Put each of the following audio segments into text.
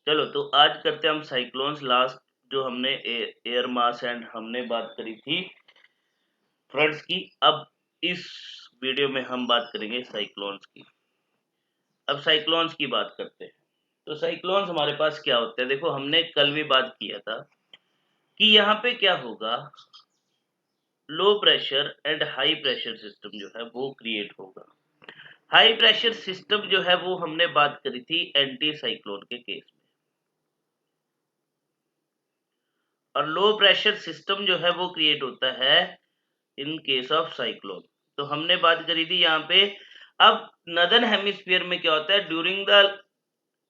चलो तो आज करते हैं हम साइक्लोन्स। लास्ट जो हमने एयर मास एंड हमने बात करी थी फ्लड्स की। अब इस वीडियो में हम बात करेंगे साइक्लोन्स की। अब साइक्लोन्स की बात करते हैं। तो साइक्लोन्स हमारे पास क्या होते हैं, देखो हमने कल भी बात किया था कि यहाँ पे क्या होगा, low pressure and high pressure system जो है वो क्रिएट होगा। हाई प्रेशर सिस्टम जो है वो हमने बात करी थी एंटी साइक्लोन के केस में, और लो प्रेशर सिस्टम जो है वो क्रिएट होता है इन केस ऑफ साइक्लोन। तो हमने बात करी थी यहाँ पे। अब नदर्न हेमिस्फीयर में क्या होता है, ड्यूरिंग द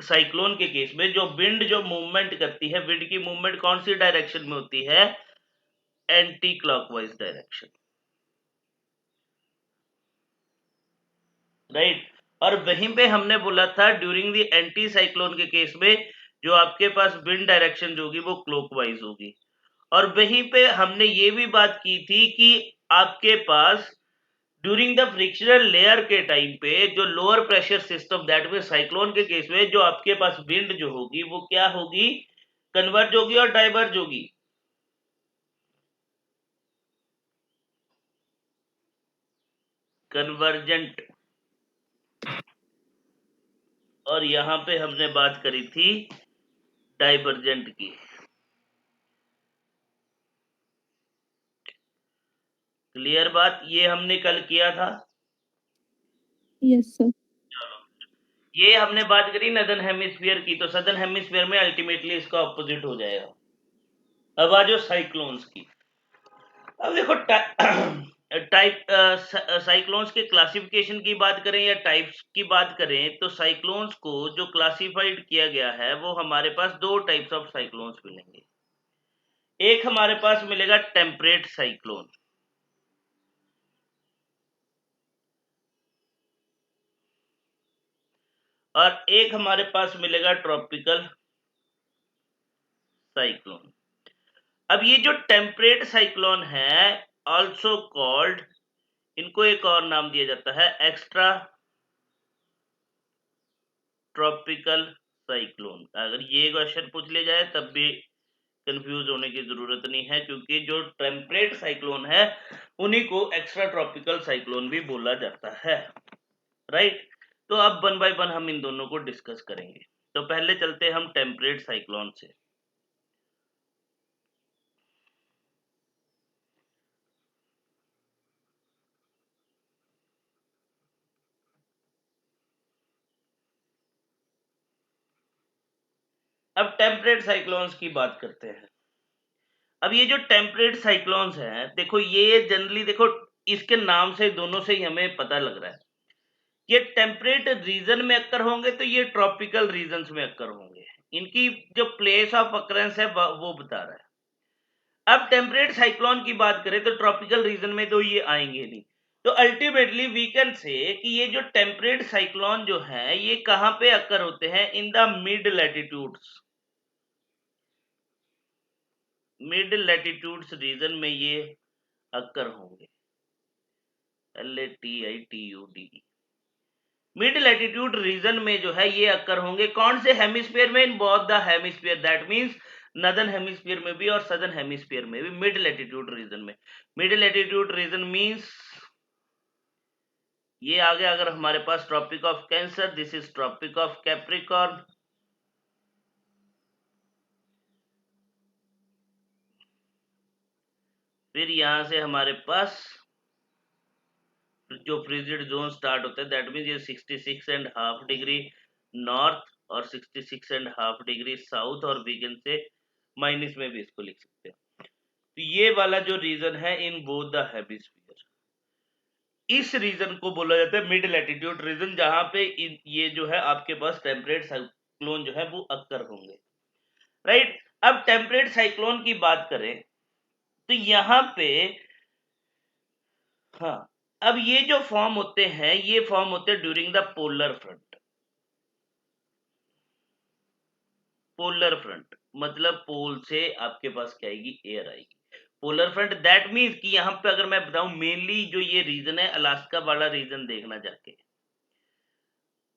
साइक्लोन के केस में जो विंड जो मूवमेंट करती है, विंड की मूवमेंट कौन सी डायरेक्शन में होती है, एंटी क्लॉकवाइज डायरेक्शन, राइट। और वहीं पे हमने बोला था ड्यूरिंग द एंटी साइक्लोन के केस में जो आपके पास विंड डायरेक्शन जो होगी वो क्लॉकवाइज होगी। और वहीं पे हमने ये भी बात की थी कि आपके पास ड्यूरिंग द फ्रिक्शनल लेयर के टाइम पे जो lower pressure system, that mean cyclone के केस में जो आपके पास विंड जो होगी वो क्या होगी, कन्वर्ज होगी और डाइवर्ज होगी। कन्वर्जेंट। और यहां पे हमने बात करी थी डाइवर्जेंट की। क्लियर बात, ये हमने कल किया था। Yes sir. ये हमने बात करी नदर्न हेमिस्फीयर की, तो सदर्न हेमिस्फीयर में अल्टीमेटली इसका ऑपोजिट हो जाएगा। अब आ जाओ साइक्लोन्स की। अब देखो टाइप साइक्लोन्स के क्लासिफिकेशन की बात करें या टाइप्स की बात करें, तो साइक्लोन्स को जो क्लासिफाइड किया गया है वो हमारे पास दो टाइप्स ऑफ साइक्लोन्स मिलेंगे। एक हमारे पास मिलेगा टेम्परेट साइक्लोन, और एक हमारे पास मिलेगा ट्रॉपिकल साइक्लोन। अब ये जो टेम्परेट साइक्लोन है, ऑल्सो कॉल्ड, इनको एक और नाम दिया जाता है एक्स्ट्रा ट्रॉपिकल साइक्लोन। अगर ये क्वेश्चन पूछ लिया जाए तब भी कंफ्यूज होने की जरूरत नहीं है, क्योंकि जो टेम्परेट साइक्लोन है उन्हीं को एक्स्ट्रा ट्रॉपिकल साइक्लोन भी बोला जाता है, राइट। तो अब वन बाय वन हम इन दोनों को डिस्कस करेंगे। तो पहले चलते हैं हम टेम्परेट साइक्लोन से। अब टेम्परेट साइक्लोन्स की बात करते हैं। अब ये जो टेम्परेट साइक्लोन्स हैं, देखो ये जनरली देखो इसके नाम से दोनों से ही हमें पता लग रहा है, ये टेम्परेट रीजन में अक्कर होंगे तो ये ट्रॉपिकल रीजन्स में अक्कर होंगे। इनकी जो प्लेस ऑफ अकरेंस है वो बता रहा है। अब टेम्परेट साइक्लोन की बात करें तो ट्रॉपिकल रीजन में तो ये आएंगे नहीं। तो अल्टीमेटली वी कैन से कि ये जो टेम्परेट साइक्लोन जो है ये कहां पे अक्कर होते हैं, in the mid latitudes. Mid latitudes region में ये अक्कर होंगे, LATITUD। मिड लैटिट्यूड रीजन में जो है ये अक्कर होंगे कौन से हेमिस्फीयर में, in both the hemisphere, that means northern hemisphere में भी और सदर्न हेमिस्फीयर में भी मिड लैटिट्यूड रीजन में। मिड लैटिट्यूड रीजन मींस ये आ गया अगर हमारे पास Tropic of Cancer, this is Tropic of Capricorn. फिर यहां से हमारे पास जो फ्रिजिड जोन स्टार्ट होता है, दैट मींस ये 66.5 डिग्री नॉर्थ और 66.5 डिग्री साउथ, और वीगन से माइनस में भी इसको लिख सकते हैं। तो ये वाला जो रीजन है इन बोथ द हेमिस्फीयर, इस रीजन को बोला जाता है मिड लैटिट्यूड रीजन, जहां पे ये जो है आपके पास टेम्परेट साइक्लोन जो है वो अक्कर होंगे, राइट। अब टेम्परेट साइक्लोन की बात करें तो यहां पे, हाँ, अब ये जो फॉर्म होते हैं ये फॉर्म होते हैं during the polar front. Polar front मतलब पोल से आपके पास क्या आएगी, एयर आएगी। पोलर फ्रंट दैट मींस कि यहां पे अगर मैं बताऊं मेनली जो ये रीजन है अलास्का वाला रीजन देखना जाके,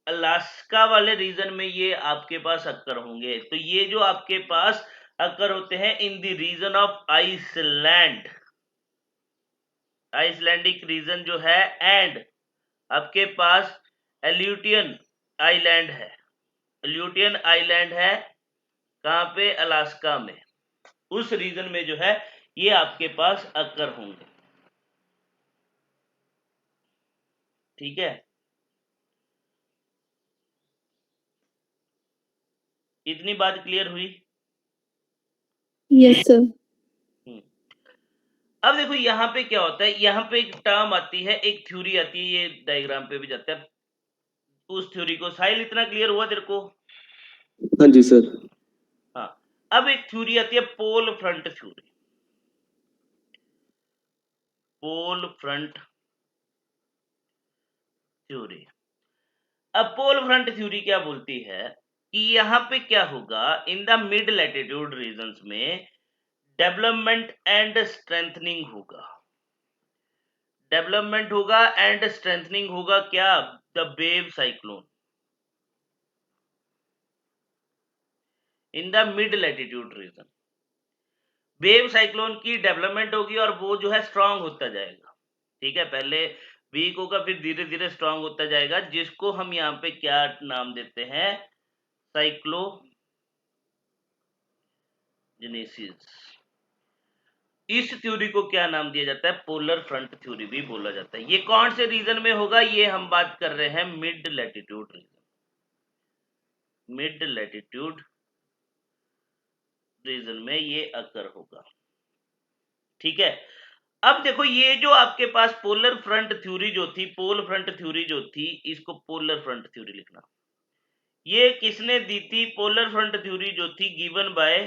अलास्का वाले रीजन में ये आपके पास अक्कर होंगे। तो ये जो आपके पास अक्कर होते हैं in the region of Iceland, Icelandic region जो है, एंड आपके पास एल्यूटियन आइलैंड है, एल्यूटियन आइलैंड है कहाँ पे, अलास्का में, उस रीजन में जो है ये आपके पास अक्कर होंगे। ठीक है, इतनी बात क्लियर हुई? Yes sir. अब देखो यहाँ पे क्या होता है, यहाँ पे एक टर्म आती है, एक थ्योरी आती है, ये डायग्राम पे भी जाता है उस थ्योरी को। साहिल इतना क्लियर हुआ तेरे को? हाँ जी सर। हाँ, अब एक थ्योरी आती है पोल फ्रंट थ्योरी, पोल फ्रंट थ्योरी। अब पोल फ्रंट थ्योरी क्या बोलती है कि यहाँ पे क्या होगा, in the mid latitude regions में डेवलपमेंट एंड स्ट्रेंथनिंग होगा, डेवलपमेंट होगा एंड स्ट्रेंथनिंग होगा, क्या, the wave cyclone in the mid latitude region. Wave cyclone की डेवलपमेंट होगी और वो जो है स्ट्रांग होता जाएगा। ठीक है, पहले वीक होगा फिर धीरे धीरे स्ट्रांग होता जाएगा, जिसको हम यहाँ पे क्या नाम देते हैं, साइक्लोजेनेसिस। इस थ्योरी को क्या नाम दिया जाता है, पोलर फ्रंट थ्योरी भी बोला जाता है। ये कौन से रीजन में होगा, ये हम बात कर रहे हैं mid latitude region, mid latitude region में ये अकर होगा। ठीक है, अब देखो ये जो आपके पास पोलर फ्रंट थ्योरी जो थी, पोल फ्रंट थ्योरी जो थी, इसको पोलर फ्रंट थ्योरी लिखना। ये किसने दी थी, पोलर फ्रंट थ्योरी जो थी गिवन बाय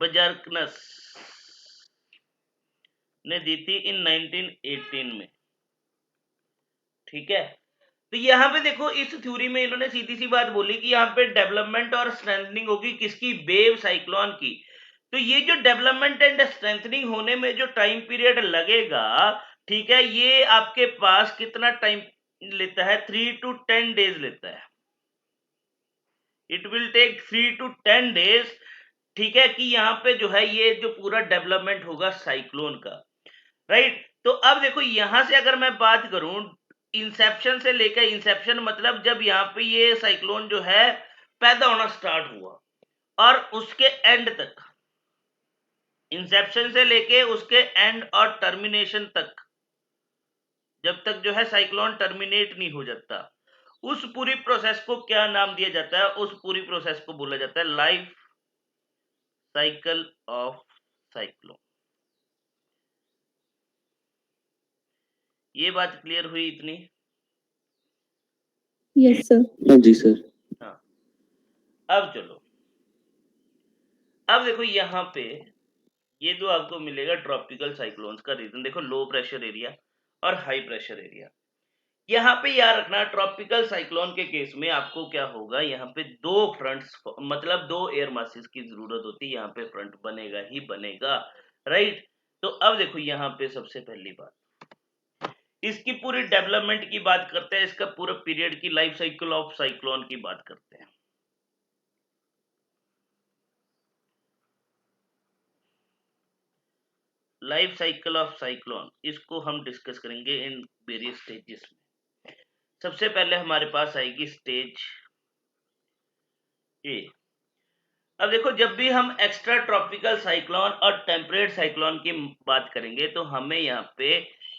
बजर्कनस ने दी थी इन 1918 में। ठीक है, तो यहाँ पे देखो इस थ्योरी में इन्होंने सीधी सी बात बोली कि यहाँ पे डेवलपमेंट और स्ट्रेंथनिंग होगी किसकी, वेव साइक्लोन की। तो ये जो डेवलपमेंट एंड स्ट्रेंथनिंग होने में जो टाइम पीरियड लगेगा, ठीक है, ये आपके पास कितना टाइम लेता है, 3 to 10 डेज लेता है। It will take 3 to 10 days. ठीक है, कि यहाँ पे जो है ये जो पूरा डेवलपमेंट होगा साइक्लोन का, राइट। तो अब देखो यहां से अगर मैं बात करूं, इंसेप्शन से लेकर, इंसेप्शन मतलब जब यहाँ पे ये साइक्लोन जो है पैदा होना स्टार्ट हुआ और उसके एंड तक, इंसेप्शन से लेके उसके एंड और टर्मिनेशन तक, जब तक जो है साइक्लोन टर्मिनेट नहीं हो जाता, उस पूरी प्रोसेस को क्या नाम दिया जाता है, उस पूरी प्रोसेस को बोला जाता है लाइफ साइकिल ऑफ साइक्लोन। ये बात क्लियर हुई इतनी? Yes sir. हाँ जी सर। हाँ, अब चलो, अब देखो यहाँ पे ये जो आपको मिलेगा ट्रॉपिकल साइक्लोन्स का रीजन, देखो लो प्रेशर एरिया और हाई प्रेशर एरिया। यहाँ पे याद रखना, ट्रॉपिकल साइक्लोन के केस में आपको क्या होगा, यहाँ पे दो फ्रंट्स, मतलब दो एयर मासेस की जरूरत होती है, यहाँ पे फ्रंट बनेगा ही बनेगा, राइट। तो अब देखो यहाँ पे सबसे पहली बात, इसकी पूरी डेवलपमेंट की बात करते हैं, इसका पूरा पीरियड की लाइफ साइकिल ऑफ साइक्लोन की बात करते हैं। लाइफ साइकिल ऑफ साइक्लोन, इसको हम डिस्कस करेंगे इन वेरियस स्टेजेस में। सबसे पहले हमारे पास आएगी स्टेज ए। अब देखो जब भी हम एक्स्ट्रा ट्रॉपिकल साइक्लोन और टेम्परेट साइक्लोन की बात करेंगे तो हमें यहाँ पे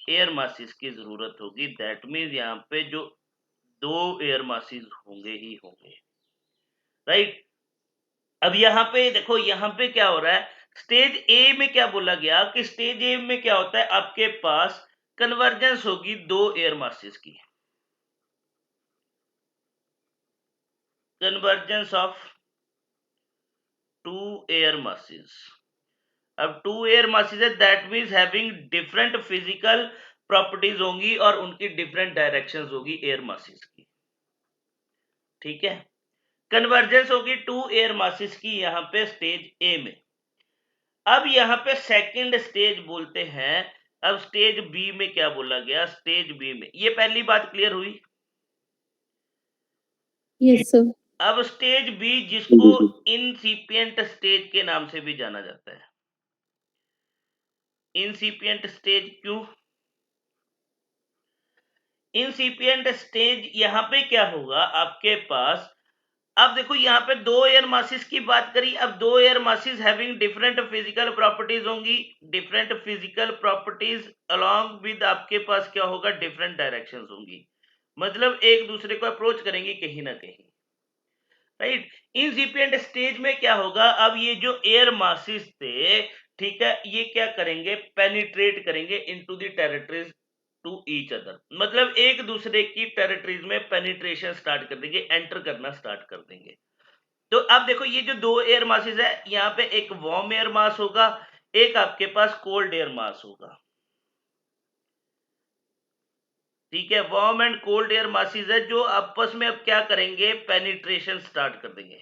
एयर मासेस की जरूरत होगी। दैट मीन्स यहाँ पे जो दो एयर मासेस होंगे ही होंगे, राइट। अब यहाँ पे देखो, यहाँ पे क्या हो रहा है, स्टेज ए में क्या बोला गया कि स्टेज ए में क्या होता है, आपके पास कन्वर्जेंस होगी दो एयर मासेस की, convergence of two air masses. अब टू एयर मासेस है, that means having different physical properties होंगी और उनकी डिफरेंट डायरेक्शंस होगी एयर मासेस की। ठीक है, कन्वर्जेंस होगी टू एयर मासेस की यहाँ पे स्टेज ए में। अब यहाँ पे सेकंड स्टेज बोलते हैं। अब स्टेज बी में क्या बोला गया, स्टेज बी में, ये पहली बात क्लियर हुई। Yes, sir. अब स्टेज बी, जिसको जी, इनसिपिएंट स्टेज के नाम से भी जाना जाता है। इनसिपिएंट स्टेज क्यों? इनसिपिएंट स्टेज यहाँ पे क्या होगा आपके पास, अब देखो यहाँ पे दो एयर मासेस की बात करी। अब दो air masses having different physical properties होंगी, different physical properties along with आपके पास क्या होगा, डिफरेंट डायरेक्शंस होंगी, मतलब एक दूसरे को अप्रोच करेंगे कहीं ना कहीं, राइट। इंसिपिएंट स्टेज में क्या होगा, अब ये जो एयर मासेस थे, ठीक है, ये क्या करेंगे, पेनिट्रेट करेंगे into the territories to each other, मतलब एक दूसरे की टेरिटरीज में पेनिट्रेशन स्टार्ट कर देंगे, एंटर करना स्टार्ट कर देंगे। तो अब देखो ये जो दो एयर मासेस है, यहाँ पे एक वार्म एयर मास होगा, एक आपके पास कोल्ड एयर मास होगा, ठीक है। Warm and cold air masses है जो आपस में अब क्या करेंगे, पेनिट्रेशन स्टार्ट कर देंगे,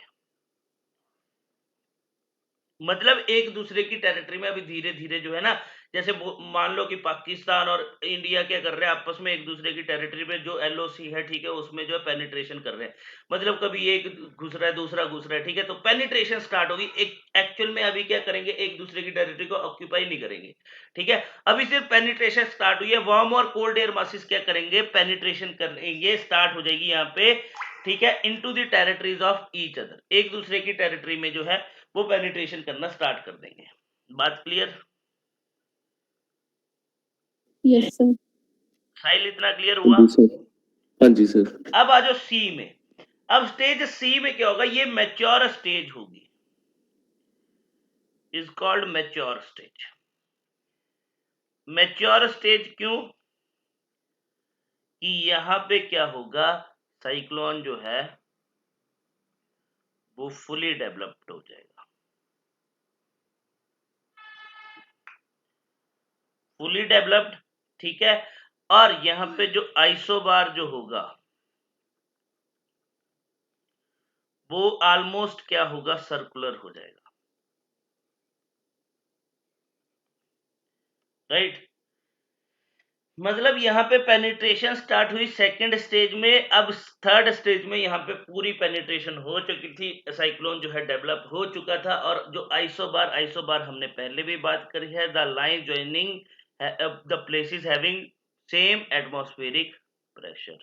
मतलब एक दूसरे की टेरिटरी में अभी धीरे धीरे जो है ना, जैसे मान लो कि पाकिस्तान और इंडिया क्या कर रहे हैं, आपस में एक दूसरे की टेरिटरी में जो एलओसी है, ठीक है, उसमें जो है पेनिट्रेशन कर रहे हैं, मतलब कभी एक घुस रहा है, दूसरा घुस रहा है, ठीक है, तो पेनिट्रेशन स्टार्ट होगी। एक एक्चुअल में अभी क्या करेंगे, एक दूसरे की टेरिटरी को ऑक्यूपाई नहीं करेंगे, ठीक है। अभी सिर्फ पेनिट्रेशन स्टार्ट हुई है, वार्म और कोल्ड एयर मासेस क्या करेंगे, पेनिट्रेशन करेंगे, स्टार्ट हो जाएगी यहाँ पे, ठीक है, into the territories of each other, एक दूसरे की टेरिटरी में जो है वो पेनिट्रेशन करना स्टार्ट कर देंगे। बात क्लियर? Yes, sir. साहिल, इतना क्लियर हाँ हुआ? जी सर। हाँ जी सर। अब आ जाओ सी में। अब स्टेज सी में क्या होगा, ये मैच्योर स्टेज होगी, is called mature stage. Mature stage क्यों? कि यहां पे क्या होगा, साइक्लोन जो है वो फुली डेवलप्ड हो जाएगा, फुली डेवलप्ड, ठीक है। और यहां पे जो आइसोबार जो होगा वो ऑलमोस्ट क्या होगा, सर्कुलर हो जाएगा, राइट। मतलब यहाँ पे पेनिट्रेशन स्टार्ट हुई सेकंड स्टेज में, अब थर्ड स्टेज में यहाँ पे पूरी पेनिट्रेशन हो चुकी थी, साइक्लोन जो है डेवलप हो चुका था। और जो आइसोबार हमने पहले भी बात करी है, the line joining the places having same atmospheric pressure.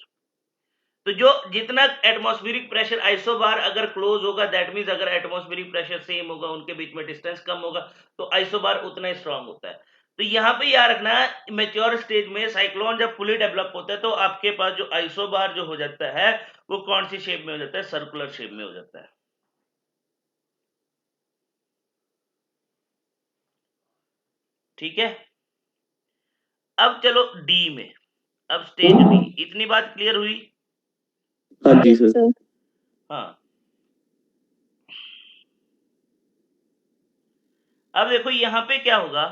तो जो जितना एटमॉस्फेरिक प्रेशर आइसोबार अगर क्लोज होगा, दैट मीन्स अगर एटमॉस्फेरिक प्रेशर सेम होगा, उनके बीच में डिस्टेंस कम होगा, तो आइसोबार उतना ही स्ट्रांग होता है। तो यहाँ पे याद रखना, मेच्योर स्टेज में साइक्लोन जब फुली डेवलप होता है तो आपके पास जो आइसोबार जो हो जाता है वो कौन सी शेप में हो जाता है, सर्कुलर शेप में हो जाता है, ठीक है। अब चलो डी में, अब स्टेज बी, इतनी बात क्लियर हुई? हाँ जी Yes, सर। sir. हाँ। अब देखो यहाँ पे क्या होगा,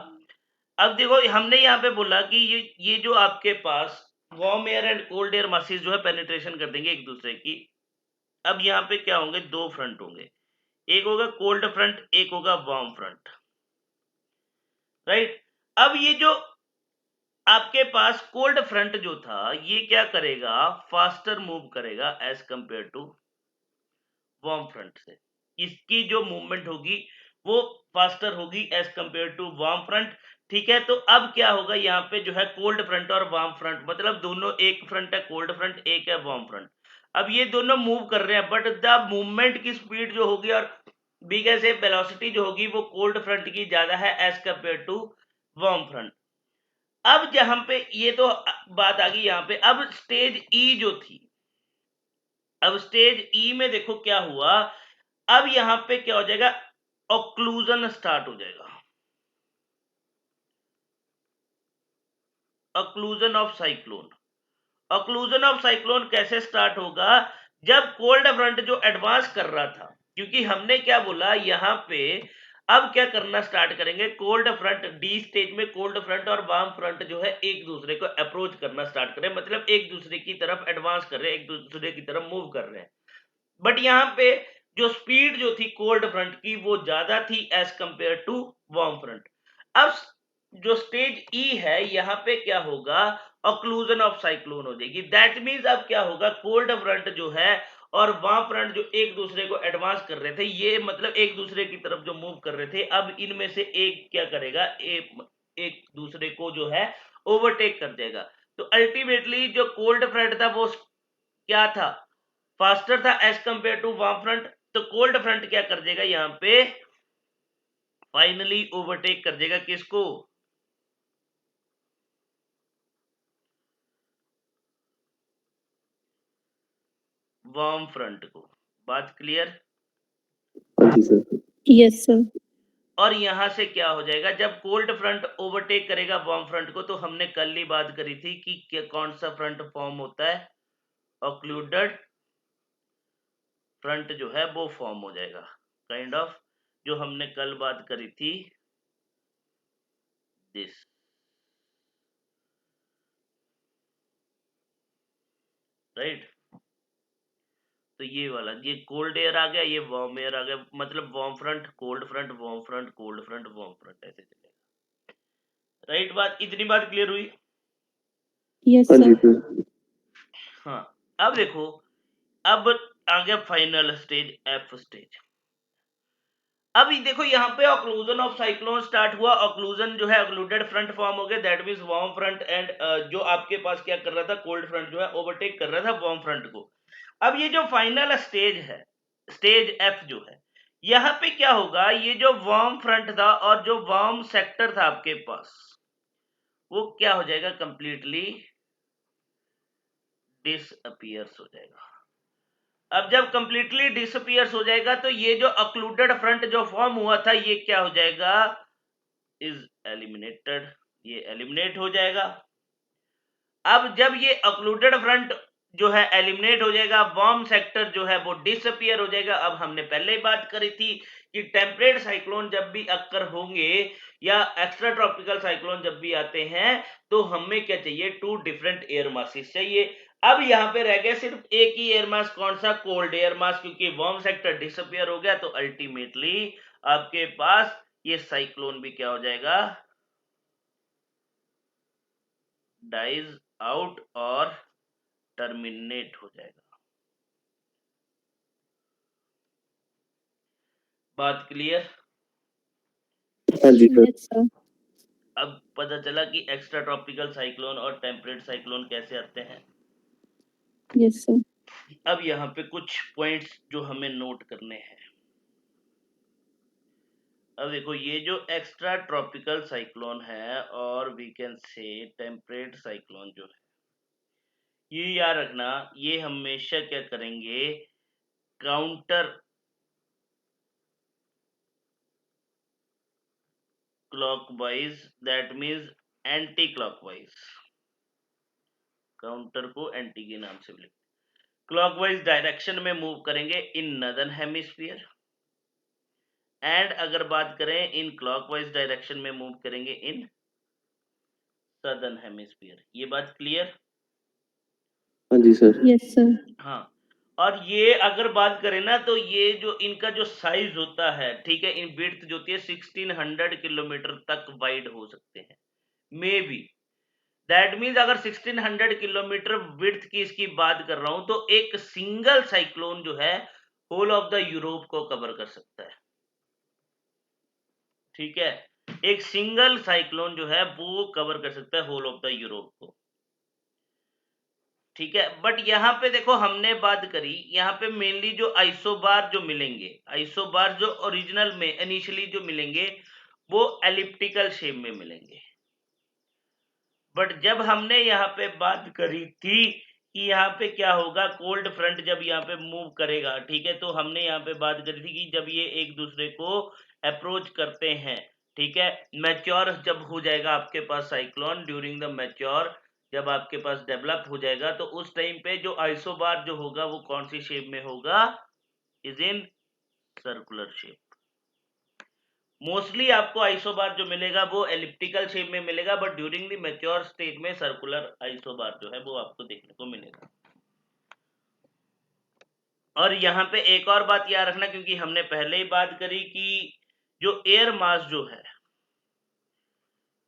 अब देखो हमने यहाँ पे बोला कि ये जो आपके पास warm air and cold air masses जो है पेनिट्रेशन कर देंगे एक दूसरे की। अब यहाँ पे क्या होंगे, दो फ्रंट होंगे, एक होगा कोल्ड फ्रंट, एक होगा वार्म फ्रंट, राइट। अब ये जो आपके पास कोल्ड फ्रंट जो था ये क्या करेगा, फास्टर मूव करेगा as compare to warm front से, इसकी जो मूवमेंट होगी वो फास्टर होगी as compare to warm front, ठीक है। तो अब क्या होगा, यहाँ पे जो है कोल्ड फ्रंट और वार्म फ्रंट, मतलब दोनों, एक फ्रंट है कोल्ड फ्रंट, एक है वार्म फ्रंट। अब ये दोनों मूव कर रहे हैं, बट द मूवमेंट की स्पीड जो होगी और बिगर से वेलोसिटी जो होगी वो कोल्ड फ्रंट की ज्यादा है as compare to warm front. अब जहां पे ये तो बात आ गई यहाँ पे, अब स्टेज ई जो थी, अब स्टेज ई में देखो क्या हुआ, अब यहां पे क्या हो जाएगा, ऑक्लूजन स्टार्ट हो जाएगा, occlusion of cyclone. Occlusion of cyclone कैसे स्टार्ट होगा, जब कोल्ड फ्रंट जो एडवांस कर रहा था, क्योंकि हमने क्या बोला यहाँ पे, अब क्या करना स्टार्ट करेंगे, कोल्ड फ्रंट डी स्टेज में कोल्ड फ्रंट और वार्म फ्रंट जो है एक दूसरे को अप्रोच करना स्टार्ट करें, मतलब एक दूसरे की तरफ एडवांस कर रहे हैं, एक दूसरे की तरफ मूव कर रहे हैं। बट यहाँ पे जो स्पीड जो थी कोल्ड फ्रंट की वो ज्यादा थी as compare to warm front. अब जो स्टेज ई है यहाँ पे क्या होगा, ऑक्लूजन ऑफ साइक्लोन हो जाएगी, दैट मींस अब क्या होगा, कोल्ड फ्रंट जो है और वाम फ्रंट जो एक दूसरे को एडवांस कर रहे थे, ये मतलब एक दूसरे की तरफ जो मूव कर रहे थे, अब इनमें से एक क्या करेगा, एक दूसरे को जो है ओवरटेक कर देगा। तो अल्टीमेटली जो कोल्ड फ्रंट था वो क्या था, फास्टर था as compare to warm front. तो कोल्ड फ्रंट क्या कर देगा, यहाँ पे फाइनली ओवरटेक कर देगा किसको, वार्म फ्रंट को। बात क्लियर? हाँ जी सर। Yes sir. और यहां से क्या हो जाएगा, जब कोल्ड फ्रंट ओवरटेक करेगा वार्म फ्रंट को, तो हमने कल ही बात करी थी कि कौन सा फ्रंट फॉर्म होता है, ऑक्लूडेड फ्रंट जो है वो फॉर्म हो जाएगा, काइंड ऑफ जो हमने कल बात करी थी, दिस। राइट? तो ये वाला, ये कोल्ड एयर आ गया, ये वार्म एयर आ गया, मतलब warm front cold front, warm front cold front, warm front, ऐसे चलेगा। राइट? बात, इतनी बात क्लियर हुई? यस हाँ जी सर। सर। हाँ। अब देखो, अब आ गया फाइनल स्टेज, एफ स्टेज। अभी देखो यहाँ पे ऑक्लूजन ऑफ साइक्लोन स्टार्ट हुआ, ऑक्लूजन जो है ऑक्लूडेड फ्रंट फॉर्म हो गया, that means warm front end जो आपके पास क्या कर रहा था, कोल्ड फ्रंट जो है ओवरटेक कर रहा था वार्म फ्रंट को। अब ये जो फाइनल स्टेज है, स्टेज एफ जो है, यहाँ पे क्या होगा, ये जो वार्म फ्रंट था और जो वार्म सेक्टर था आपके पास, वो क्या हो जाएगा, कंप्लीटली डिसअपियर्स हो जाएगा। अब जब कंप्लीटली डिसअपियर्स हो जाएगा, तो ये जो ऑक्लूडेड फ्रंट जो फॉर्म हुआ था, ये क्या हो जाएगा, इज एलिमिनेटेड, ये एलिमिनेट हो जाएगा। अब जब ये ऑक्लूडेड फ्रंट जो है एलिमिनेट हो जाएगा, वार्म सेक्टर जो है वो डिसअपियर हो जाएगा। अब हमने पहले ही बात करी थी कि टेम्परेट साइक्लोन जब भी अक्कर होंगे या एक्स्ट्रा ट्रॉपिकल साइक्लोन जब भी आते हैं, तो हमें क्या चाहिए, टू डिफरेंट एयर मासेस चाहिए। अब यहाँ पे रह गया सिर्फ एक ही एयर मास, कौन सा, कोल्ड एयर मास, क्योंकि वार्म सेक्टर डिसअपियर हो गया। तो अल्टीमेटली आपके पास ये साइक्लोन भी क्या हो जाएगा, डाइज आउट और टर्मिनेट हो जाएगा। बात क्लियर? हाँ जी सर। Yes sir. अब पता चला कि एक्स्ट्रा ट्रॉपिकल साइक्लोन और टेम्परेट साइक्लोन कैसे आते हैं। Yes sir. अब यहाँ पे कुछ पॉइंट्स जो हमें नोट करने हैं। अब देखो, ये जो एक्स्ट्रा ट्रॉपिकल साइक्लोन है और we can say temperate cyclone जो है, ये याद रखना, ये हमेशा क्या करेंगे, counter clockwise, that means anti clockwise, counter को एंटी के नाम से लिखते, क्लॉकवाइज डायरेक्शन में मूव करेंगे इन नदर्न हेमिस्फीयर, एंड अगर बात करें इन क्लॉकवाइज डायरेक्शन में मूव करेंगे इन सदर्न हेमिस्फीयर। ये बात क्लियर? हाँ जी सर। Yes sir. हाँ। और ये अगर बात करें ना, तो ये जो इनका जो साइज होता है, ठीक है, इन विड्थ जो होती है 1600 किलोमीटर तक वाइड हो सकते हैं, मे बी। दैट मीन्स अगर 1600 किलोमीटर विड्थ की इसकी बात कर रहा हूं, तो एक सिंगल साइक्लोन जो है होल ऑफ द यूरोप को कवर कर सकता है। ठीक है, एक सिंगल साइक्लोन जो है वो कवर कर सकता है होल ऑफ द यूरोप को। ठीक है, बट यहाँ पे देखो हमने बात करी, यहाँ पे मेनली जो आइसोबार जो मिलेंगे, आइसोबार जो ओरिजिनल में इनिशियली जो मिलेंगे वो एलिप्टिकल शेप में मिलेंगे। बट जब हमने यहाँ पे बात करी थी कि यहाँ पे क्या होगा, कोल्ड फ्रंट जब यहाँ पे मूव करेगा, ठीक है, तो हमने यहाँ पे बात करी थी कि जब ये एक दूसरे को अप्रोच करते हैं, ठीक है, मैच्योर जब हो जाएगा आपके पास साइक्लोन, ड्यूरिंग द मैच्योर जब आपके पास डेवलप हो जाएगा, तो उस टाइम पे जो आइसोबार जो होगा वो कौन सी शेप में होगा, is in circular shape. Mostly आपको आइसोबार जो मिलेगा वो एलिप्टिकल शेप में मिलेगा, but during the mature state में सर्कुलर आइसोबार जो है वो आपको देखने को मिलेगा। और यहाँ पे एक और बात याद रखना, क्योंकि हमने पहले ही बात करी कि जो एयर मास जो है,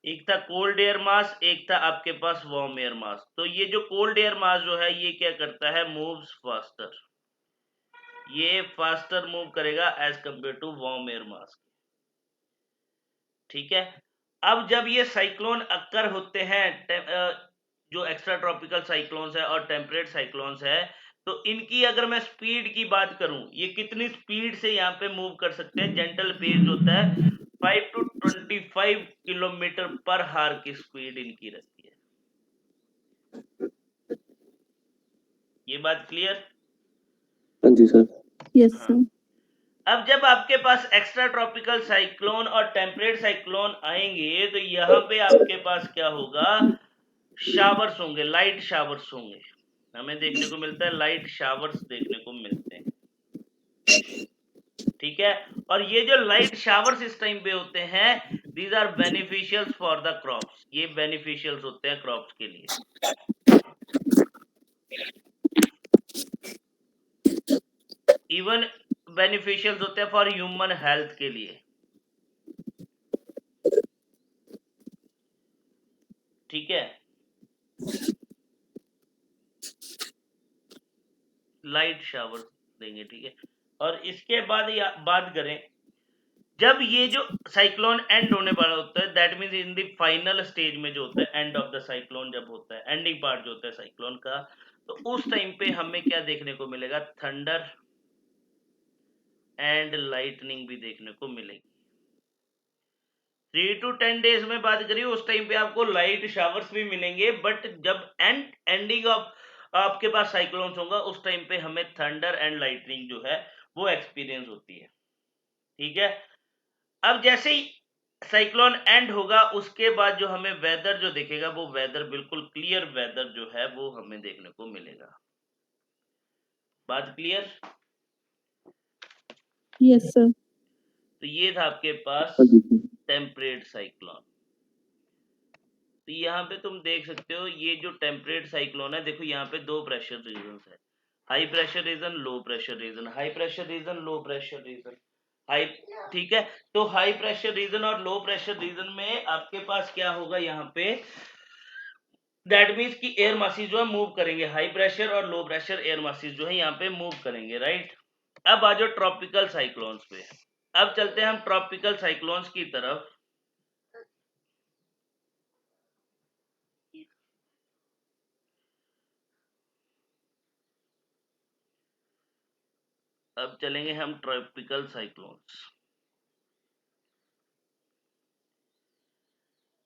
एक था कोल्ड एयर मास, एक था आपके पास वार्म एयर मास। तो ये जो कोल्ड एयर मास जो है ये क्या करता है, मूव्स फास्टर, ये फास्टर मूव करेगा as compare to warm air mass. ठीक है, अब जब ये साइक्लोन अक्कर होते हैं, जो एक्स्ट्रा ट्रॉपिकल साइक्लोन्स है और टेम्परेट साइक्लोन्स है, तो इनकी अगर मैं स्पीड की बात करूं, ये कितनी स्पीड से यहाँ पे मूव कर सकते हैं। जेंटल पेस होता है 5 to 25 किलोमीटर पर हार की स्पीड इनकी रहती है। ये बात क्लियर? हाँ जी सर। Yes, हाँ। sir. अब जब आपके पास एक्स्ट्रा ट्रॉपिकल साइक्लोन और टेम्परेट साइक्लोन आएंगे, तो यहाँ पे आपके पास क्या होगा, शावर्स होंगे, लाइट शावर्स होंगे। हमें देखने को मिलता है लाइट शावर्स देखने को मिलते हैं। ठीक है, और ये जो लाइट शावर्स इस टाइम पे होते हैं, these are beneficials for the crops. ये बेनिफिशियल्स होते हैं क्रॉप्स के लिए। इवन बेनिफिशियल्स होते हैं फॉर ह्यूमन हेल्थ के लिए। ठीक है, लाइट शावर देंगे। ठीक है, और इसके बाद बात करें, जब ये जो साइक्लोन एंड होने वाला होता है, that means in the final stage में जो होता है, एंड ऑफ द साइक्लोन जब होता है, एंडिंग पार्ट जो होता है साइक्लोन का, तो उस टाइम पे हमें क्या देखने को मिलेगा, थंडर एंड लाइटनिंग भी देखने को मिलेगी। 3 to 10 डेज में बात करिए, उस टाइम पे आपको लाइट शावर्स भी मिलेंगे, बट जब एंडिंग ऑफ आपके पास साइक्लोन्स होगा, उस टाइम पे हमें थंडर एंड लाइटनिंग जो है वो एक्सपीरियंस होती है। ठीक है, अब जैसे ही साइक्लोन एंड होगा, उसके बाद जो हमें वेदर जो दिखेगा, वो वेदर बिल्कुल क्लियर वेदर जो है वो हमें देखने को मिलेगा। बात क्लियर? Yes, sir. तो ये था आपके पास हाँ जी सर। Temperate cyclone. तो यहाँ पे तुम देख सकते हो, ये जो टेम्परेट साइक्लोन है, देखो यहाँ पे दो प्रेशर रीजन है, high pressure region, low pressure region, high pressure region, low pressure region, high. ठीक है, तो हाई प्रेशर रीजन और लो प्रेशर रीजन में आपके पास क्या होगा यहाँ पे, दैट मीन्स कि एयर मासेस जो है मूव करेंगे, हाई प्रेशर और लो प्रेशर एयर मासेस जो है यहाँ पे मूव करेंगे, राइट। अब आ जाओ ट्रॉपिकल साइक्लोन्स पे। अब चलते हैं हम ट्रॉपिकल साइक्लोन्स की तरफ। अब चलेंगे हम ट्रॉपिकल साइक्लोन्स।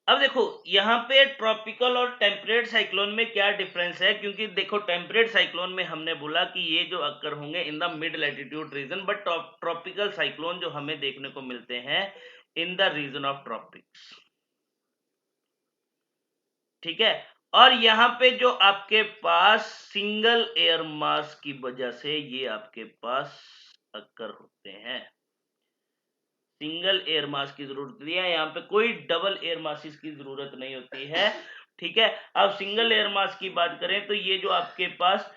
अब देखो यहाँ पे ट्रॉपिकल और टेम्परेट साइक्लोन में क्या डिफरेंस है, क्योंकि देखो टेम्परेट साइक्लोन में हमने बोला कि ये जो अक्कर होंगे in the mid latitude region, but tropical cyclone जो हमें देखने को मिलते हैं in the region of tropics. ठीक है, और यहाँ पे जो आपके पास सिंगल एयर मास की वजह से ये आपके पास अक्कर होते हैं। सिंगल एयर मास की जरूरत होती है, यहाँ पे कोई डबल एयर मासिस की जरूरत नहीं होती है। ठीक है, अब सिंगल एयर मास की बात करें, तो ये जो आपके पास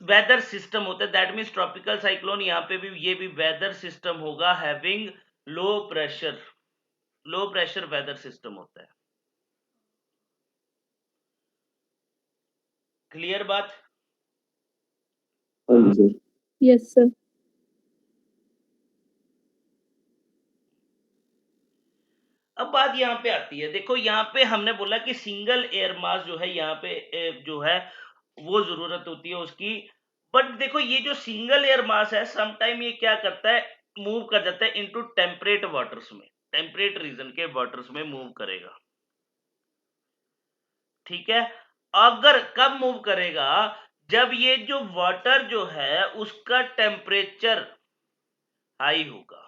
वेदर सिस्टम होता है, दैट मींस ट्रॉपिकल साइक्लोन, यहाँ पे भी ये भी वेदर सिस्टम होगा having low pressure weather system होता है। क्लियर बात? हाँ जी सर। Yes, sir. अब बात यहाँ पे आती है, देखो यहाँ पे हमने बोला कि सिंगल एयर मास जो है यहाँ पे जो है वो जरूरत होती है उसकी, बट देखो ये जो सिंगल एयर मास है, समटाइम ये क्या करता है, मूव कर जाता है इनटू टेम्परेट वाटर्स में, टेम्परेट रीजन के वाटर्स में मूव करेगा। ठीक है, अगर कब मूव करेगा, जब ये जो वाटर जो है उसका टेम्परेचर हाई होगा।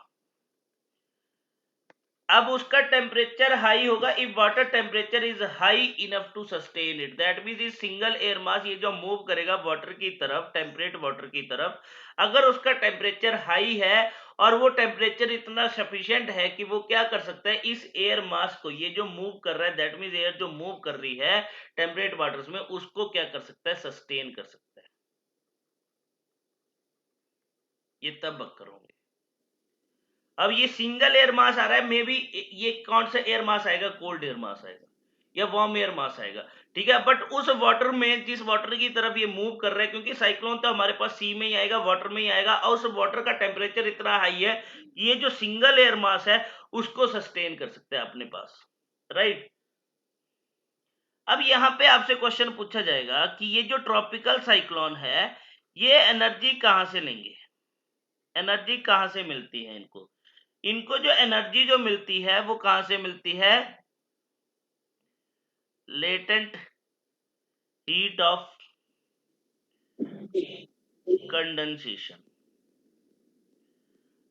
अब उसका टेम्परेचर हाई होगा, if water temperature is high enough to sustain it, that means इस सिंगल एयर मास ये जो मूव करेगा वाटर की तरफ, टेम्परेट वाटर की तरफ, अगर उसका टेम्परेचर हाई है और वो टेम्परेचर इतना सफिशिएंट है कि वो क्या कर सकता है, इस एयर मास को, ये जो मूव कर रहा है, दैट मींस एयर जो मूव कर रही है टेम्परेट वाटर्स में, उसको क्या कर सकता है, सस्टेन कर सकता है। ये तब अक्कर होंगे। अब ये सिंगल एयर मास आ रहा है, मे बी ये कौन सा एयर मास आएगा, कोल्ड एयर मास आएगा। या वार्म एयर मास आएगा, ठीक है। बट उस वाटर में, जिस वाटर की तरफ ये मूव कर रहा है, क्योंकि साइक्लोन तो हमारे पास सी में ही आएगा, वाटर में ही आएगा, और उस वाटर का टेम्परेचर इतना हाई है, ये जो सिंगल एयर मास है उसको सस्टेन कर सकता है अपने पास, राइट। अब यहाँ पे आपसे क्वेश्चन पूछा जाएगा कि ये जो ट्रॉपिकल साइक्लोन है, ये एनर्जी कहाँ से लेंगे, एनर्जी कहाँ से मिलती है इनको। इनको जो एनर्जी जो मिलती है वो कहाँ से मिलती है, लेटेंट हीट ऑफ कंडेंसेशन।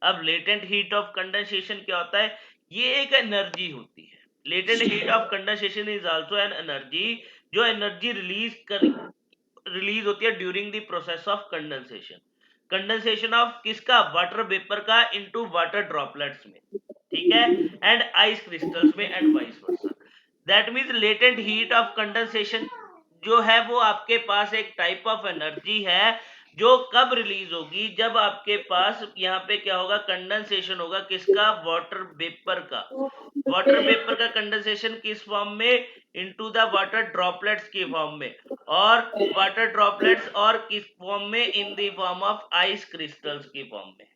अब लेटेंट हीट ऑफ कंडेंसेशन क्या होता है, ये एक एनर्जी होती है। Latent heat of condensation is also an energy, जो एनर्जी रिलीज होती है during the process of condensation. Condensation of किसका, वाटर वेपर का इनटू वाटर ड्रॉपलेट्स में, ठीक है, एंड आइस क्रिस्टल्स में and vice versa. That means latent heat of condensation जो है वो आपके पास एक टाइप ऑफ एनर्जी है, जो कब रिलीज होगी, जब आपके पास यहाँ पे क्या होगा, कंडेंसेशन होगा, किसका, वाटर वेपर का। वाटर वेपर का कंडेंसेशन किस फॉर्म में, इनटू द वाटर ड्रॉपलेट्स की फॉर्म में, और वाटर ड्रॉपलेट्स और किस फॉर्म में, in the form of ice crystals की फॉर्म में।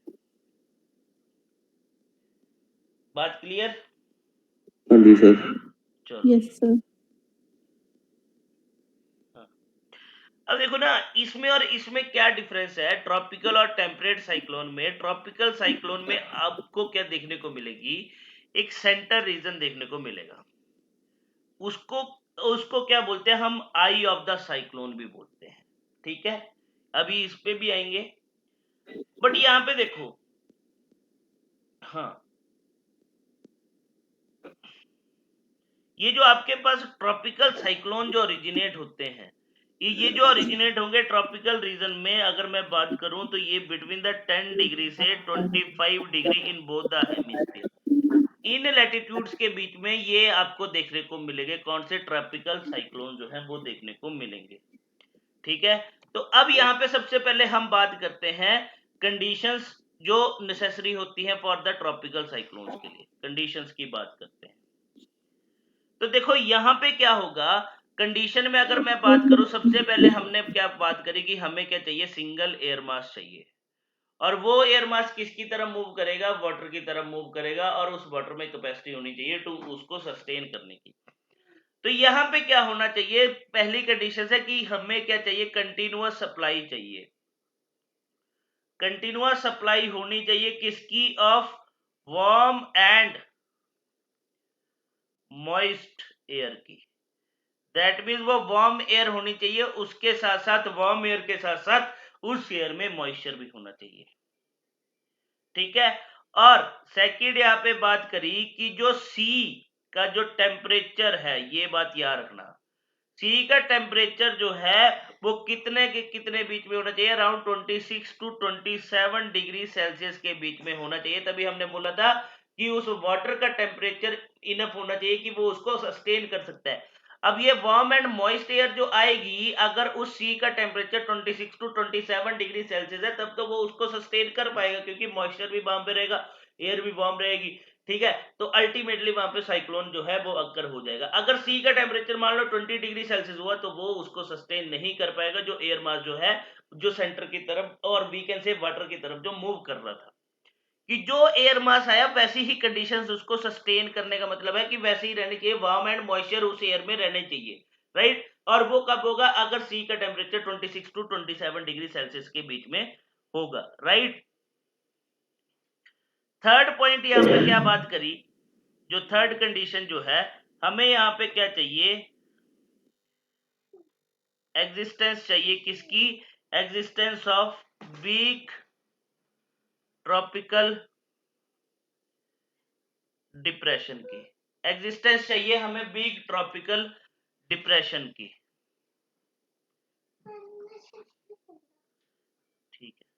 बात क्लियर। हाँ जी सर। चलो Yes, sir. अब देखो ना, इसमें और इसमें क्या डिफरेंस है, ट्रॉपिकल और टेम्परेट साइक्लोन में। ट्रॉपिकल साइक्लोन में आपको क्या देखने को मिलेगी, एक सेंटर रीजन देखने को मिलेगा, उसको उसको क्या बोलते हैं हम, आई ऑफ द साइक्लोन भी बोलते हैं, ठीक है। अभी इस पे भी आएंगे, बट यहाँ पे देखो, हाँ, ये जो आपके पास ट्रॉपिकल साइक्लोन जो ओरिजिनेट होते हैं, ये जो ओरिजिनेट होंगे ट्रॉपिकल रीजन में, अगर मैं बात करूं तो ये बिटवीन द 10 डिग्री से 25 degree in both the hemisphere, in latitudes के बीच में ये आपको देखने को मिलेंगे। कौन से, ट्रॉपिकल साइक्लोन जो है वो देखने को मिलेंगे, ठीक है। तो अब यहाँ पे सबसे पहले हम बात करते हैं कंडीशंस जो नेसेसरी होती हैं फॉर द ट्रॉपिकल साइक्लोन्स के लिए, कंडीशंस की बात करते हैं। तो देखो यहाँ पे क्या होगा, कंडीशन में अगर मैं बात करूं, सबसे पहले हमने क्या बात करी कि हमें क्या चाहिए, सिंगल एयर मास चाहिए, और वो एयर मास किसकी तरफ मूव करेगा, वाटर की तरफ मूव करेगा, और उस वाटर में कैपेसिटी होनी चाहिए टू उसको सस्टेन करने की। तो यहाँ पे क्या होना चाहिए, पहली कंडीशन है कि हमें क्या चाहिए, कंटिन्यूअस सप्लाई चाहिए। कंटिन्यूअस सप्लाई होनी चाहिए किसकी, of warm and moist air की। दैट मीन्स वो वार्म एयर होनी चाहिए, उसके साथ साथ वार्म एयर के साथ साथ उस एयर में मॉइस्चर भी होना चाहिए, ठीक है। और सेकंड यहाँ पे बात करी कि जो सी का जो टेम्परेचर है, ये बात याद रखना, सी का टेम्परेचर जो है वो कितने के कितने बीच में होना चाहिए, अराउंड 26 टू 27 डिग्री सेल्सियस के बीच में होना चाहिए। तभी हमने बोला था कि उस वाटर का टेम्परेचर इनफ होना चाहिए कि वो उसको सस्टेन कर सकता है। अब ये वार्म एंड मॉइस्ट एयर जो आएगी, अगर उस सी का टेम्परेचर 26 टू 27 डिग्री सेल्सियस है, तब तो वो उसको सस्टेन कर पाएगा, क्योंकि मॉइस्चर भी वहां पे रहेगा, एयर भी वार्म रहेगी, ठीक है। तो अल्टीमेटली वहां पे साइक्लोन जो है वो अक्कर हो जाएगा। अगर सी का टेम्परेचर मान लो 20 डिग्री सेल्सियस हुआ, तो वो उसको सस्टेन नहीं कर पाएगा, जो एयर मास जो है, जो सेंटर की तरफ, और वी कैन से वाटर की तरफ जो मूव कर रहा था, कि जो एयर मास आया वैसी ही कंडीशंस उसको सस्टेन करने का मतलब है कि वैसे ही रहनी चाहिए, वार्म एंड मॉइस्चर उस एयर में रहने चाहिए, राइट। और वो कब होगा, अगर सी का टेम्परेचर 26 टू 27 डिग्री सेल्सियस के बीच में होगा, राइट। थर्ड पॉइंट यहाँ पे क्या बात करी, जो थर्ड कंडीशन जो है, हमें यहाँ पे क्या चाहिए, एग्जिस्टेंस चाहिए किसकी, existence of weak tropical depression की। एग्जिस्टेंस चाहिए हमें वीक ट्रॉपिकल डिप्रेशन की, ठीक है,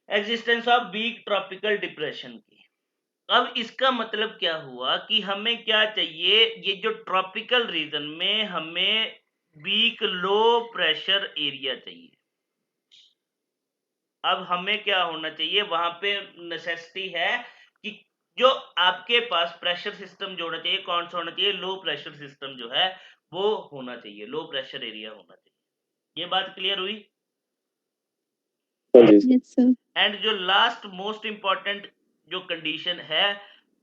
existence of weak tropical depression की। अब इसका मतलब क्या हुआ कि हमें क्या चाहिए, ये जो ट्रॉपिकल रीजन में हमें वीक लो प्रेशर एरिया चाहिए। अब हमें क्या होना चाहिए, वहां पे नेसेसिटी है कि जो आपके पास प्रेशर सिस्टम जो होना चाहिए कौन सा होना चाहिए, लो प्रेशर सिस्टम जो है वो होना चाहिए, लो प्रेशर एरिया होना चाहिए। ये बात क्लियर हुई? हाँ जी Yes, sir. एंड जो लास्ट मोस्ट इंपॉर्टेंट जो कंडीशन है,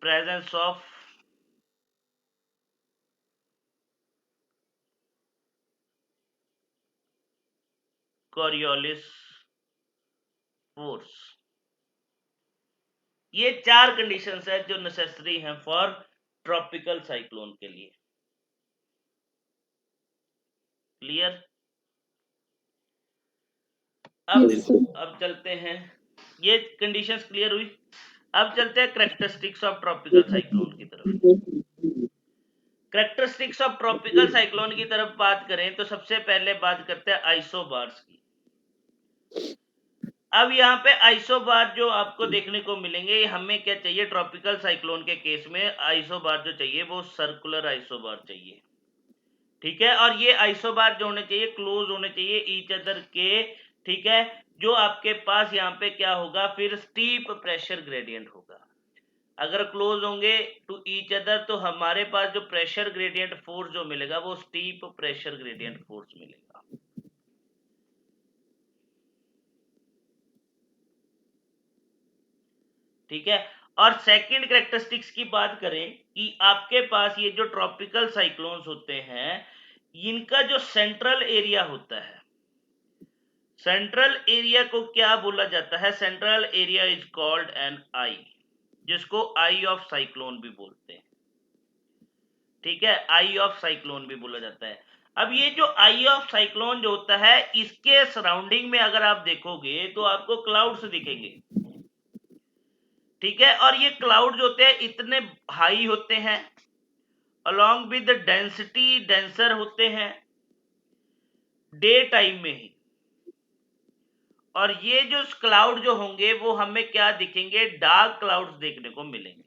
प्रेजेंस ऑफ कोरियोलिस फोर्स। ये 4 कंडीशंस है जो नेसेसरी हैं फॉर ट्रॉपिकल साइक्लोन के लिए। क्लियर? अब Yes, sir. अब चलते हैं, ये कंडीशंस क्लियर हुई। अब चलते हैं कैरेक्टरिस्टिक्स ऑफ ट्रॉपिकल साइक्लोन की तरफ। कैरेक्टरिस्टिक्स ऑफ ट्रॉपिकल साइक्लोन की तरफ बात करें तो सबसे पहले बात करते हैं आइसोबार्स की। अब यहाँ पे आइसोबार जो आपको देखने को मिलेंगे, हमें क्या चाहिए ट्रॉपिकल साइक्लोन के केस में, आइसोबार जो चाहिए वो सर्कुलर आइसोबार चाहिए। ठीक है, और ये आइसोबार जो होने चाहिए क्लोज होने चाहिए ईच अदर के। ठीक है, जो आपके पास यहाँ पे क्या होगा, फिर स्टीप प्रेशर ग्रेडियंट होगा। अगर क्लोज होंगे टू ईच अदर तो हमारे पास जो प्रेशर ग्रेडियंट फोर्स जो मिलेगा वो स्टीप प्रेशर ग्रेडियंट फोर्स मिलेगा। ठीक है, और सेकंड कैरेक्टरिस्टिक्स की बात करें कि आपके पास ये जो ट्रॉपिकल साइक्लोन्स होते हैं इनका जो सेंट्रल एरिया होता है, सेंट्रल एरिया को क्या बोला जाता है, central area is called an eye, जिसको आई ऑफ साइक्लोन भी बोलते हैं। ठीक है, आई ऑफ साइक्लोन भी बोला जाता है। अब ये जो आई ऑफ साइक्लोन जो होता है इसके सराउंडिंग में अगर आप देखोगे तो आपको क्लाउड्स दिखेंगे। ठीक है, और ये क्लाउड जो होते हैं इतने हाई होते हैं, अलॉन्ग विद डेंसिटी डेंसर होते हैं डे टाइम में ही। और ये जो क्लाउड जो होंगे वो हमें क्या दिखेंगे, डार्क क्लाउड्स देखने को मिलेंगे।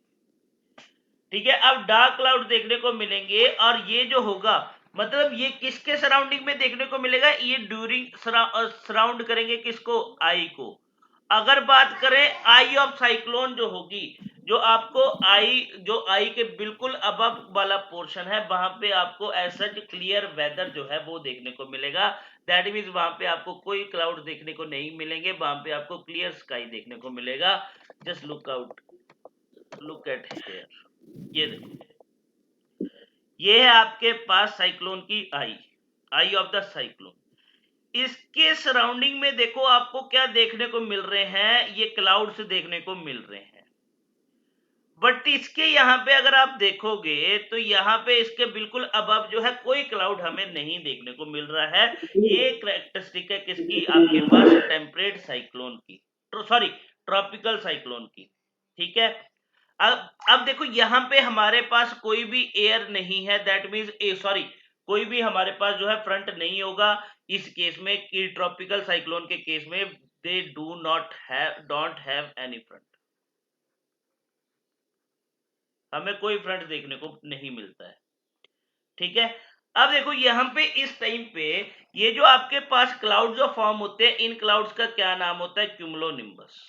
ठीक है, अब डार्क क्लाउड देखने को मिलेंगे और ये जो होगा मतलब ये किसके सराउंडिंग में देखने को मिलेगा, ये ड्यूरिंग सराउंड करेंगे किसको, आई को। अगर बात करें आई ऑफ साइक्लोन जो होगी, जो आपको आई के बिल्कुल अबव वाला पोर्शन है वहां पे आपको ऐसा क्लियर वेदर जो है वो देखने को मिलेगा। दैट मीन्स वहां पे आपको कोई क्लाउड देखने को नहीं मिलेंगे, वहां पे आपको क्लियर स्काई देखने को मिलेगा। Just look out, look at here, ये देखो, ये है आपके पास साइक्लोन की आई ऑफ द साइक्लोन। इसके सराउंडिंग में देखो आपको क्या देखने को मिल रहे हैं, ये क्लाउड्स देखने को मिल रहे हैं। बट इसके यहाँ पे अगर आप देखोगे तो यहाँ पे इसके बिल्कुल अबव जो है कोई क्लाउड हमें नहीं देखने को मिल रहा है। ये कैरेक्टरिस्टिक है किसकी, आपके पास टेम्परेट साइक्लोन की, सॉरी ट्रॉपिकल साइक्लोन की। ठीक है, अब देखो यहाँ पे हमारे पास कोई भी एयर नहीं है, दैट मीन्स सॉरी कोई भी हमारे पास जो है फ्रंट नहीं होगा इस केस में, कि ट्रॉपिकल साइक्लोन के केस में they don't have any front, हमें कोई फ्रंट देखने को नहीं मिलता है। ठीक है, अब देखो यहाँ पे इस टाइम पे ये जो आपके पास क्लाउड जो फॉर्म होते हैं इन क्लाउड्स का क्या नाम होता है, क्यूमुलोनिम्बस।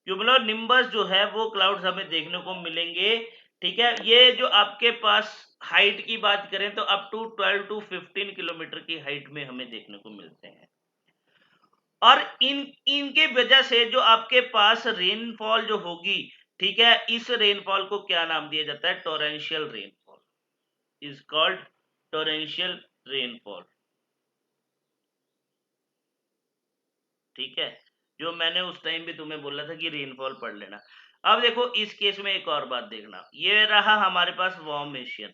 क्यूमुलोनिम्बस जो है वो क्लाउड्स हमें देखने को मिलेंगे। ठीक है, ये जो आपके पास हाइट की बात करें तो अप टू 12 टू 15 किलोमीटर की हाइट में हमें देखने को मिलते हैं। और इनके वजह से जो आपके पास रेनफॉल जो होगी, ठीक है, इस रेनफॉल को क्या नाम दिया जाता है, torrential rainfall, is called torrential rainfall. ठीक है, जो मैंने उस टाइम भी तुम्हें बोला था कि रेनफॉल पढ़ लेना। अब देखो इस केस में एक और बात देखना, ये रहा हमारे पास वार्म एशियन।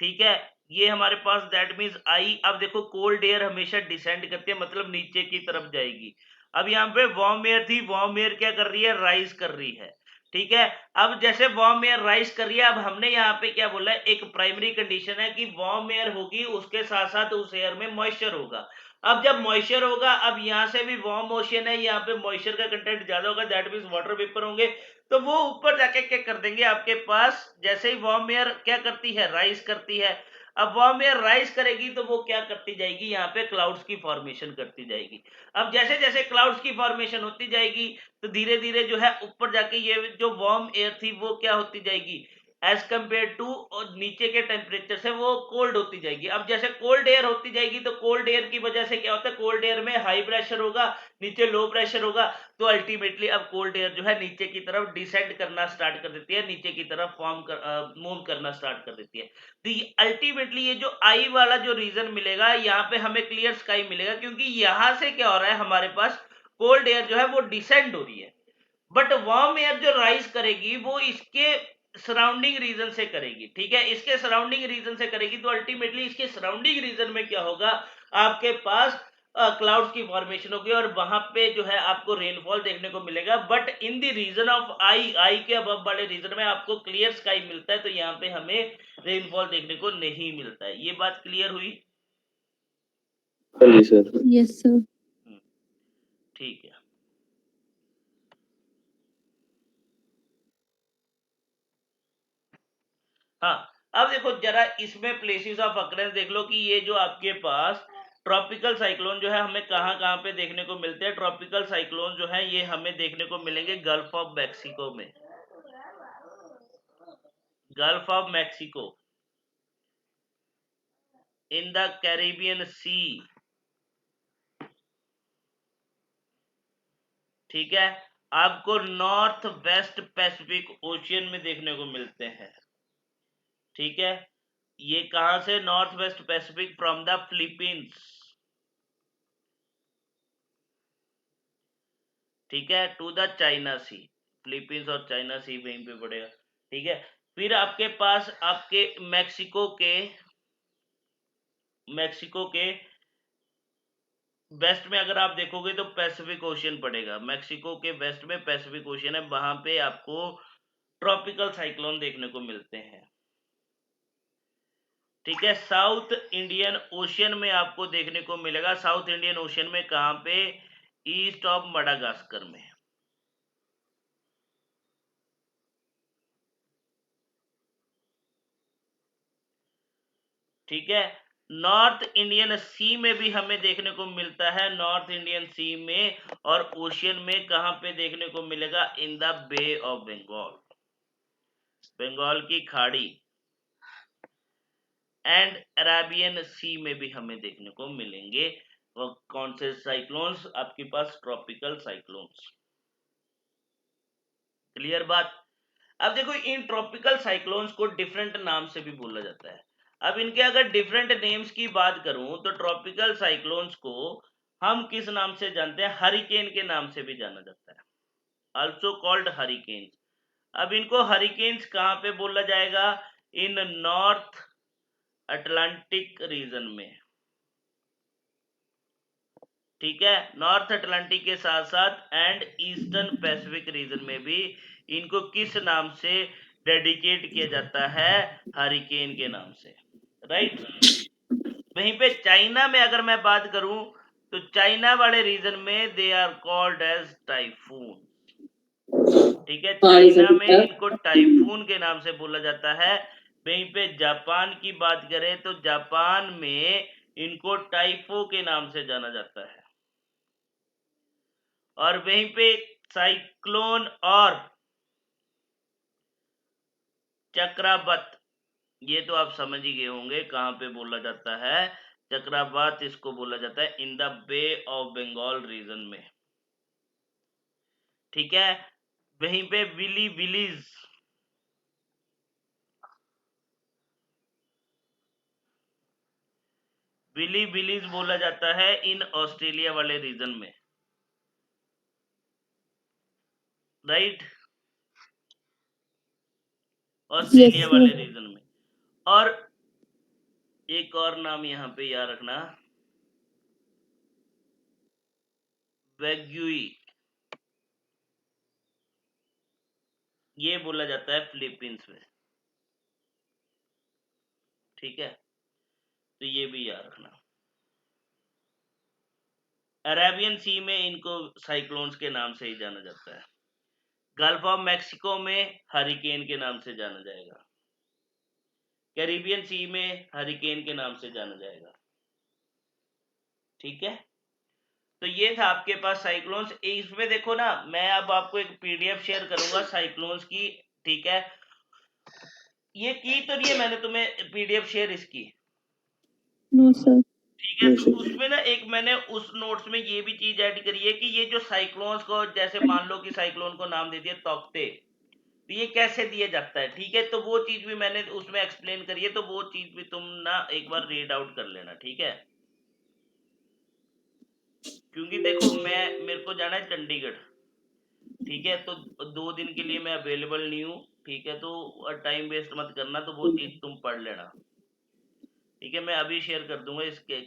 ठीक है, ये हमारे पास दैट मीन्स आई। अब देखो कोल्ड एयर हमेशा डिसेंड करती है, मतलब नीचे की तरफ जाएगी। अब यहाँ पे वार्म एयर थी, वार्म एयर क्या कर रही है, राइज कर रही है। ठीक है, अब जैसे वार्म एयर राइज कर रही है, अब हमने यहाँ पे क्या बोला है, एक प्राइमरी कंडीशन है कि वार्म एयर होगी उसके साथ साथ उस एयर में मॉइस्चर होगा। अब जब मॉइस्चर होगा, अब यहाँ से भी वार्म ओशियन है, यहाँ पे मॉइस्चर का कंटेंट ज्यादा होगा, दैट मीन्स वाटर वेपर होंगे, तो वो ऊपर जाके क्या कर देंगे आपके पास, जैसे ही वार्म एयर क्या करती है, राइज करती है। अब वार्म एयर राइज करेगी तो वो क्या करती जाएगी, यहाँ पे क्लाउड्स की फॉर्मेशन करती जाएगी। अब जैसे जैसे क्लाउड्स की फॉर्मेशन होती जाएगी तो धीरे धीरे जो है ऊपर जाके ये जो वार्म एयर थी वो क्या होती जाएगी, एज कंपेयर टू और नीचे के टेम्परेचर से वो कोल्ड होती जाएगी। अब जैसे कोल्ड एयर होती जाएगी तो कोल्ड एयर की वजह से क्या होता है, कोल्ड एयर में हाई प्रेशर होगा, नीचे लो प्रेशर होगा, तो अल्टीमेटली अब कोल्ड एयर जो है नीचे की तरफ डिसेंड करना स्टार्ट कर देती है, नीचे की तरफ मूव करना स्टार्ट कर देती है। तो अल्टीमेटली ये जो आई वाला जो रीजन मिलेगा, यहाँ पे हमें क्लियर स्काई मिलेगा, क्योंकि यहाँ से क्या हो रहा है, हमारे पास कोल्ड एयर जो है वो डिसेंड हो रही है, बट वार्म एयर जो राइज करेगी वो इसके सराउंडिंग रीजन से करेगी। ठीक है, इसके सराउंडिंग रीजन से करेगी, तो अल्टीमेटली इसके सराउंडिंग रीजन में क्या होगा, आपके पास क्लाउड्स की फॉर्मेशन होगी और वहां पे जो है आपको रेनफॉल देखने को मिलेगा। But in the region of eye के अबव वाले रीजन में आपको क्लियर स्काई मिलता है, तो यहाँ पे हमें रेनफॉल देखने को नहीं मिलता है। ये बात क्लियर हुई? हाँ जी सर। Yes, sir. ठीक है। हाँ, अब देखो जरा इसमें प्लेसेस ऑफ अकरेंस देख लो कि ये जो आपके पास ट्रॉपिकल साइक्लोन जो है हमें कहाँ कहाँ पे देखने को मिलते हैं। ट्रॉपिकल साइक्लोन जो है ये हमें देखने को मिलेंगे गल्फ ऑफ मैक्सिको में, Gulf of Mexico, in the Caribbean Sea. ठीक है, आपको नॉर्थ वेस्ट पैसिफिक ओशियन में देखने को मिलते हैं। ठीक है, ये कहां से, North West Pacific from the Philippines. ठीक है, to the China Sea, Philippines और चाइना सी वहीं पे पड़ेगा। ठीक है, फिर आपके पास आपके मैक्सिको के वेस्ट में अगर आप देखोगे तो पैसिफिक ओशियन पड़ेगा। मैक्सिको के वेस्ट में पैसिफिक ओशियन है, वहां पे आपको ट्रॉपिकल साइक्लोन देखने को मिलते हैं। ठीक है, साउथ इंडियन ओशियन में आपको देखने को मिलेगा, साउथ इंडियन ओशियन में कहां पे, ईस्ट ऑफ मडागास्कर में। ठीक है, नॉर्थ इंडियन सी में भी हमें देखने को मिलता है, नॉर्थ इंडियन सी में, और ओशियन में कहां पे देखने को मिलेगा, in the Bay of Bengal, Bengal की खाड़ी, एंड अरेबियन सी में भी हमें देखने को मिलेंगे। वो कौन से साइक्लोन्स, आपके पास ट्रॉपिकल साइक्लोन्स। क्लियर बात? अब देखो इन ट्रॉपिकल साइक्लोन्स को डिफरेंट नाम से भी बोला जाता है। अब इनके अगर डिफरेंट नेम्स की बात करूं तो ट्रॉपिकल साइक्लोन्स को हम किस नाम से जानते हैं, हरिकेन के नाम से भी जाना जाता है, आल्सो कॉल्ड हरिकेन्स। अब इनको हरिकेन्स कहां पे बोला जाएगा, इन नॉर्थ अटलांटिक रीजन में। ठीक है, नॉर्थ अटलांटिक के साथ साथ एंड ईस्टर्न पैसिफिक रीजन में भी इनको किस नाम से डेडिकेट किया जाता है, हरिकेन के नाम से। राइट, वहीं पे चाइना में अगर मैं बात करूं तो चाइना वाले रीजन में they are called as typhoon. ठीक है, चाइना में इनको टाइफून के नाम से बोला जाता है। वहीं पे जापान की बात करें तो जापान में इनको टाइफो के नाम से जाना जाता है। और वहीं पे साइक्लोन और चक्रवात, ये तो आप समझ ही गए होंगे कहां पे बोला जाता है। चक्रवात इसको बोला जाता है in the Bay of Bengal region में। ठीक है, वहीं पे विली विलीज बोला जाता है इन ऑस्ट्रेलिया वाले रीजन में। राइट, ऑस्ट्रेलिया Yes, वाले sir. रीजन में। और एक और नाम यहाँ पे याद रखना, वैग्यूई, ये बोला जाता है फिलीपींस में। ठीक है, तो ये भी याद रखना। अरेबियन सी में इनको साइक्लोन्स के नाम से ही जाना जाता है। गल्फ ऑफ मैक्सिको में हरिकेन के नाम से जाना जाएगा। कैरिबियन सी में हरिकेन के नाम से जाना जाएगा। ठीक है, तो ये था आपके पास साइक्लोन्स। इसमें देखो ना, मैं अब आपको एक पीडीएफ शेयर करूंगा साइक्लोन्स की। ठीक है, ये की तो नहीं है मैंने तुम्हें पीडीएफ शेयर इसकी? No sir. ठीक है, No, तो sir. उसमें ना एक मैंने उस नोट्स में ये भी चीज ऐड करी है कि ये जो साइक्लोन्स को, जैसे मान लो कि साइक्लोन को नाम दे दिया तौकते, तो ये कैसे दिया जाता है। ठीक है, तो वो चीज भी मैंने उसमें एक्सप्लेन करी है, तो वो चीज भी तुम ना एक बार रीड आउट कर लेना। ठीक है, क्योंकि देखो मेरे को जाना है चंडीगढ़। ठीक है, तो 2 दिन के लिए मैं अवेलेबल नहीं हूँ। ठीक है, तो टाइम वेस्ट मत करना, तो वो चीज तुम पढ़ लेना। ठीक है, मैं अभी शेयर कर दूंगा इसके